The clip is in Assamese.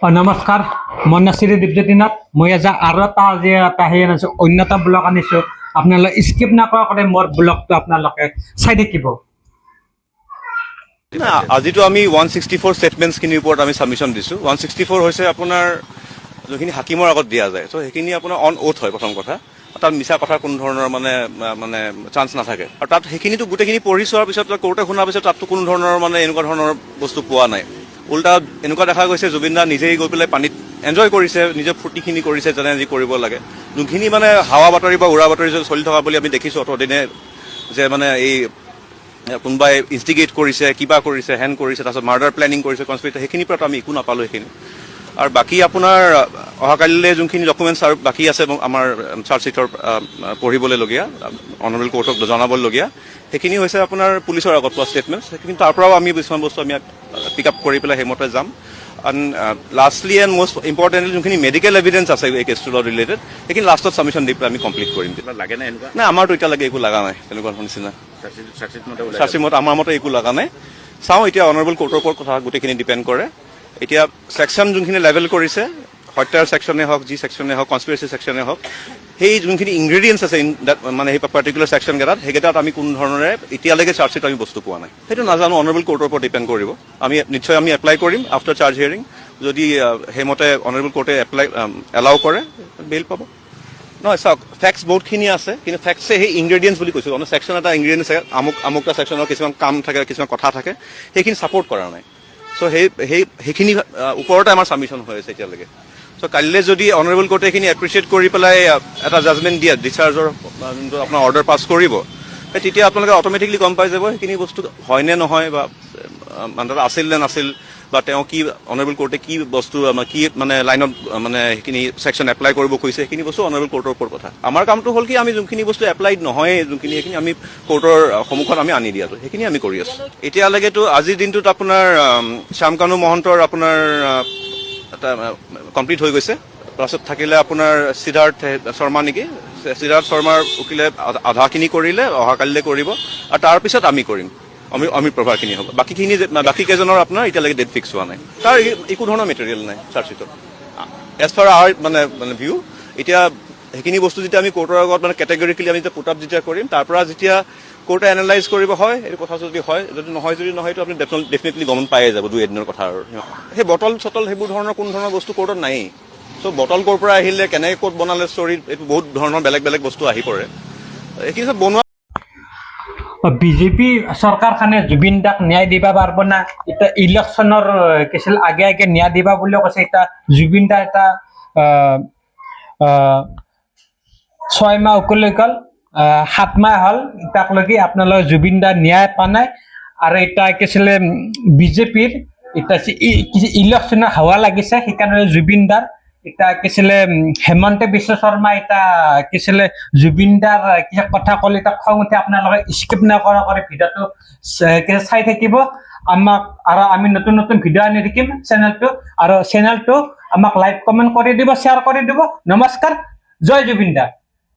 নমস্কাৰ মই নাছিৰি দিব্যতিনাথ মই আৰু এটা সেই আনিছোঁ অন্য এটা ব্লগ আনিছোঁ আপোনালোকে স্কিপ নকৰাকৈ মোৰ ব্লগটো আপোনালোকে চাই থাকিব। আজিতো আমি 164 ষ্টেটমেণ্টছখিনিৰ ওপৰত আমি ছাবমিশ্যন দিছোঁ। 164 হৈছে আপোনাৰ যোনখিনি হাকিমৰ আগত দিয়া যায়, চ' সেইখিনি আপোনাৰ অন অ'থ হয়। প্ৰথম কথা, তাত মিছা কথাৰ কোনো ধৰণৰ মানে চান্স নাথাকে। আৰু তাত সেইখিনিতো গোটেইখিনি পঢ়ি চোৱাৰ পিছত কোৰ্টে শুনাৰ পিছত তাততো কোনো ধৰণৰ এনেকুৱা ধৰণৰ বস্তু পোৱা নাই। উল্টা এনেকুৱা দেখা গৈছে জুবিন দা নিজেই গৈ পেলাই পানীত এনজয় কৰিছে, নিজৰ ফূৰ্তিখিনি কৰিছে যেনে যি কৰিব লাগে। যোনখিনি হাৱা বাতৰি বা উৰা বাতৰি চলি থকা বুলি আমি দেখিছোঁ অতদিনে, যে এই কোনোবাই ইনষ্টিগেট কৰিছে, কিবা কৰিছে, হেন কৰিছে, তাৰপিছত মাৰ্ডাৰ প্লেনিং কৰিছে, কনস্পিৰেচি, সেইখিনিৰ পৰা আমি একো নাপালোঁ সেইখিনি। আৰু বাকী আপোনাৰ অহাকালিলৈ যোনখিনি ডকুমেণ্টছ আৰু বাকী আছে আমাৰ চাৰ্জশ্বিটৰ পঢ়িবলৈলগীয়া, অনাৰেবল কোৰ্টক জনাবলগীয়া, সেইখিনি হৈছে আপোনাৰ পুলিচৰ আগত পোৱা ষ্টেটমেণ্টছ। সেইখিনি তাৰ পৰাও আমি কিছুমান বস্তু আমি পিক আপ কৰি পেলাই সেইমতে যাম। লাষ্টলি এণ্ড মষ্ট ইম্পৰ্টেণ্টলি যোনখিনি মেডিকেল এভিডেন্স আছে এই কেছটোৰ লগত ৰিলেটেড, সেইখিনি লাষ্টত ছাবমিশ্যন দি পেলাই আমি কমপ্লিট কৰিম। লাগে নে এনেকুৱা? নাই, আমাৰতো এতিয়ালৈকে একো লগা নাই তেনেকুৱা নিচিনা। চাৰ্জশ্বিট মতে আমাৰ মতে একো লগা নাই। চাওঁ এতিয়া অনাৰেবল কোৰ্টৰ ওপৰত কথা গোটেইখিনি ডিপেণ্ড কৰে। এতিয়া ছেকশ্যন যোনখিনি লেভেল কৰিছে, হত্যাৰ ছেকশ্যনে হওক, যি ছেকশ্যনে হওক, কনস্পিৰেচি ছেকশ্যনে হওক, সেই যোনখিনি ইনগ্ৰেডিয়েণ্টছ আছে সেই পাৰ্টিকুলাৰ ছেকশ্যনকেইটাত, সেইকেইটাত আমি কোনো ধৰণেৰে এতিয়ালৈকে চাৰ্জশ্বিট আমি বস্তু পোৱা নাই। সেইটো নাজানো, অনাৰেবল কোৰ্টৰ ওপৰত ডিপেণ্ড কৰিব। নিশ্চয় আমি এপ্লাই কৰিম আফটাৰ চাৰ্জ হিয়াৰিং। যদি সেইমতে অনাৰেবল কোৰ্টে এলাউ কৰে, বেইল পাব। নহয়, চাওক, ফেক্টছ বহুতখিনি আছে, কিন্তু ফেক্টছে সেই ইনগ্ৰেডিয়েণ্টছ বুলি কৈছোঁ। ছেকশ্যন এটা ইনগ্ৰেডিয়েণ্টছ থাকে, আমুকটা ছেকশ্যনৰ কিছুমান কাম থাকে, কিছুমান কথা থাকে, সেইখিনি ছাপৰ্ট কৰা নাই। চ' সেইখিনি ওপৰতে আমাৰ ছাবমিশ্যন হৈ আছে এতিয়ালৈকে। চ' কাইলৈ যদি অনাৰেবল কোৰ্টে এইখিনি এপ্ৰিচিয়েট কৰি পেলাই এটা জাজমেণ্ট দিয়ে, ডিচাৰ্জৰ যোনটো আপোনাৰ অৰ্ডাৰ পাছ কৰিব, তেতিয়া আপোনালোকে অট'মেটিকলি গম পাই যাব সেইখিনি বস্তু হয় নে নহয়, বা আছিল নে নাছিল, বা তেওঁ কি অনাৰেবল কোৰ্টে কি বস্তু কি লাইনত সেইখিনি ছেকশ্যন এপ্লাই কৰিব খুজিছে, সেইখিনি বস্তু অনাৰেবল কোৰ্টৰ ওপৰত কথা। আমাৰ কামটো হ'ল কি, আমি যোনখিনি বস্তু এপ্লাইড নহয়, সেইখিনি আমি কোৰ্টৰ সন্মুখত আমি আনি দিয়াটো, সেইখিনি আমি কৰি আছোঁ। এতিয়ালৈকেতো আজিৰ দিনটোত আপোনাৰ শ্যামকানু মহন্তৰ আপোনাৰ এটা কমপ্লিট হৈ গৈছে। তাৰপাছত থাকিলে আপোনাৰ সিদ্ধাৰ্থ শৰ্মা নেকি, সিদ্ধাৰ্থ শৰ্মাৰ উকিলে আধাখিনি কৰিলে, অহাকালিলৈ কৰিব, আৰু তাৰপিছত আমি কৰিম, অমিত প্ৰভাৰখিনি হ'ব। বাকী কেইজনৰ আপোনাৰ এতিয়ালৈকে ডেট ফিক্স হোৱা নাই। তাৰ একো ধৰণৰ মেটেৰিয়েল নাই চাৰ্জশ্বিটত এজ ফাৰ আৱাৰ ভিউ। এতিয়া সেইখিনি বস্তু যেতিয়া আমি কোৰ্টৰ আগত কেটেগৰিকেলি আমি পুট আপ যেতিয়া কৰিম, তাৰ পৰা যেতিয়া কোৰ্টে এনালাইজ কৰিব, হয় এইটো কথা যদি হয়, যদি নহয় এইটো আপুনি ডেফিনেটলি গম পায়ে যাব, 2 এদিনৰ কথা। আৰু সেই বটল চটল সেইবোৰ ধৰণৰ কোনো ধৰণৰ বস্তু কোৰ্টত নায়েই। চ' বটল ক'ৰ পৰা আহিলে, কেনেকৈ ক'ত বনালে, ষ্টৰি, এইটো বহুত ধৰণৰ বেলেগ বেলেগ বস্তু আহি পৰে। এইখিনি চব বনোৱা বিজেপি চৰকাৰখনে জুবিন দাক ন্যায় দিবা পাৰব না? এতিয়া ইলেকশ্যনৰ কিছু আগে আগে ন্যায় দিবা বুলিও কৈছে। এতিয়া জুবিন দা এটা 6 মাহ উকলি গ'ল, 7 মাহ হ'ল, এতিয়ালৈকে আপোনালোকে জুবিন দা ন্যায় পোৱা নাই। আৰু এতিয়া কিছিলে বিজেপিৰ এতিয়া ইলেকশ্যনৰ হাৱা লাগিছে, সেইকাৰণে জুবিন দাৰ এতিয়া কিছিলে হেমন্ত বিশ্ব শৰ্মা এতিয়া কিছিলে জুবিন দাৰ কথা ক'লে তাক খং উঠে। আপোনালোকে স্কিপ নকৰা কৰি ভিডিঅ'টো চাই থাকিব। আৰু আমি নতুন নতুন ভিডিঅ' আনি থাকিম চেনেলটো, আৰু চেনেলটো আমাক লাইক কমেণ্ট কৰি দিব, শ্বেয়াৰ কৰি দিব। নমস্কাৰ, জয় জুবিন দা।